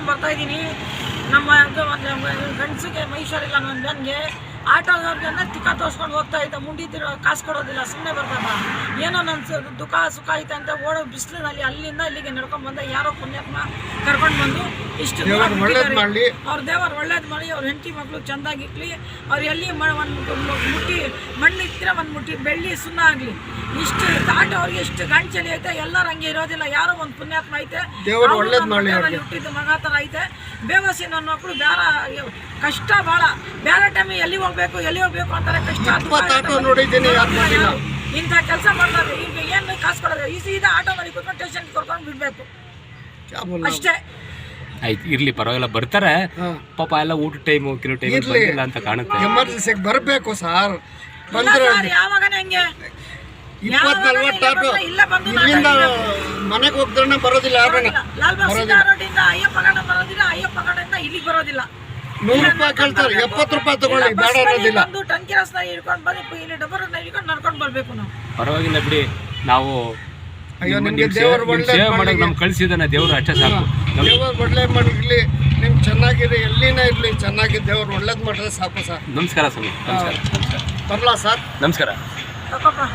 ಬರ್ತಾ ಇದ್ದೀನಿ. ನಮ್ಮ ಗಂಡಸಿಗೆ ಮೈಸೂರಿಲ್ಲ, ನನ್ನ ನನಗೆ ಆಟೋದವ್ರಿಗೆಲ್ಲ ತಿಕ್ಕ ತೋರಿಸ್ಕೊಂಡು ಹೋಗ್ತಾ ಇದ್ದ. ಮುಂಡಿದ್ದಿರೋ ಕಾಸು ಕೊಡೋದಿಲ್ಲ, ಸುಮ್ಮನೆ ಬರ್ತಾರ. ಏನೋ ನನ್ನ ದುಃಖ ಸುಖ ಐತೆ ಅಂತ ಓಡೋ ಬಿಸಿಲಿನಲ್ಲಿ ಅಲ್ಲಿಂದ ಇಲ್ಲಿಗೆ ನಡ್ಕೊಂಡು ಬಂದ. ಯಾರೋ ಪುಣ್ಯಾತ್ಮ ಕರ್ಕೊಂಡು ಬಂದು ಇಷ್ಟು ಅವ್ರ ದೇವರು ಒಳ್ಳೇದು ಮಾಡಿ, ಅವ್ರ ಹೆಂಡತಿ ಮಕ್ಕಳು ಚೆಂದಾಗಿಕ್ಲಿ. ಅವ್ರು ಎಲ್ಲಿ ಒಂದು ಮುಟ್ಟಿ ಮಣ್ಣಿದ್ರೆ ಒಂದು ಮುಟ್ಟಿ ಬೆಳ್ಳಿ ಸುಣ್ಣ ಆಗಲಿ. ಇಷ್ಟು ದಾಟ ಅವ್ರಿಗೆ ಇಷ್ಟು ಗಂಟಲಿ ಐತೆ. ಎಲ್ಲರೂ ಹಂಗೆ ಇರೋದಿಲ್ಲ, ಯಾರೋ ಒಂದು ಪುಣ್ಯಾತ್ಮ ಐತೆ, ಹುಟ್ಟಿದ್ದು ಮಗ ಥರ ಐತೆ. ಬೇವಸಿ ನನ್ನ ಮಕ್ಕಳು ಬೇರೆ ಕಷ್ಟ ಭಾಳ. ಬೇರೆ ಟೈಮ್ ಎಲ್ಲಿ ಹೋಗ್ಬೇಕು ಅಂತಾರೆ. ಕಷ್ಟ ಇಂಥ ಕೆಲಸ ಮಾಡ್ತಾರೆ. ಈಗ ಏನು ಕಾಸು ಕೊಡೋದು, ಈ ಸೀದಾ ಆಟೋದಲ್ಲಿ ಕೂತ್ಕೊಂಡು ಸ್ಟೇಷನ್ಗೆ ಕರ್ಕೊಂಡು ಬಿಡಬೇಕು ಅಷ್ಟೇ. ಆಯ್ತು, ಇರ್ಲಿ, ಪರವಾಗಿಲ್ಲ, ಬರ್ತಾರೆ. ಪಾಪ ಎಲ್ಲ ಊಟ ಟೈಮು ಕೆಲವು ಟೈಮ್ ಬಂದಿಲ್ಲ ಅಂತ ಕಾಣುತ್ತೆ. ಎಮರ್ಜೆನ್ಸಿಗೆ ಬರಬೇಕು ಸರ್. ಯಾವಾಗ ಹೆಂಗೆ 20-40 ಆಟೋ ಇಲ್ಲಿಂದ ಮನೆಗೆ ಹೋಗ್ದ್ರೆ ಬರೋದಿಲ್ಲ. ಲಾಲ್ ಬಾಗ್ ರೋಡಿಂದ ಅಯ್ಯಪ್ಪ ಗಾರ್ಡನ್ ಬರೋದಿಲ್ಲ, ಅಯ್ಯಪ್ಪ ಗಾರ್ಡನ್ ಇಲ್ಲಿಗೆ ಬರೋದಿಲ್ಲ. 100 ರೂಪಾಯಿ ಕೇಳ್ತಾರೆ, 70 ರೂಪಾಯಿ ತಗೊಳ್ಳಿ, ಬೇಡ ಅನ್ನೋದಿಲ್ಲ. ಟಂಕಿ ರಸ್ತೆ ಹಿಡ್ಕೊಂಡು ಬಂದು ಇಲ್ಲಿ ಡಬ್ಬರ್ ಹಿಡ್ಕೊಂಡು ನಡ್ಕೊಂಡು ಬರ್ಬೇಕು ನಾವು. ಪರವಾಗಿಲ್ಲ ಬಿಡಿ, ನಾವು ದೇವರು ಮಾಡಕ್ ನಮ್ಗೆ ಕಳ್ಸಿದಾನೆ ದೇವ್ರು, ಅಷ್ಟೇ ಸಾಕು. ದೇವರು ಒಳ್ಳೆ ಮಾಡಿರ್ಲಿ, ನಿಮ್ ಚೆನ್ನಾಗಿರಿ, ಎಲ್ಲಿನ ಇರ್ಲಿ ಚೆನ್ನಾಗಿ ದೇವ್ರು ಒಳ್ಳೇದ್ ಮಾಡಿದ್ರೆ ಸಾಕು ಸರ್. ನಮಸ್ಕಾರ ಸ್ವಾಮಿ. ನಮಸ್ಕಾರ. ಬರ್ಲಾ ಸರ್? ನಮಸ್ಕಾರ. ತಗೋಪ್ಪ.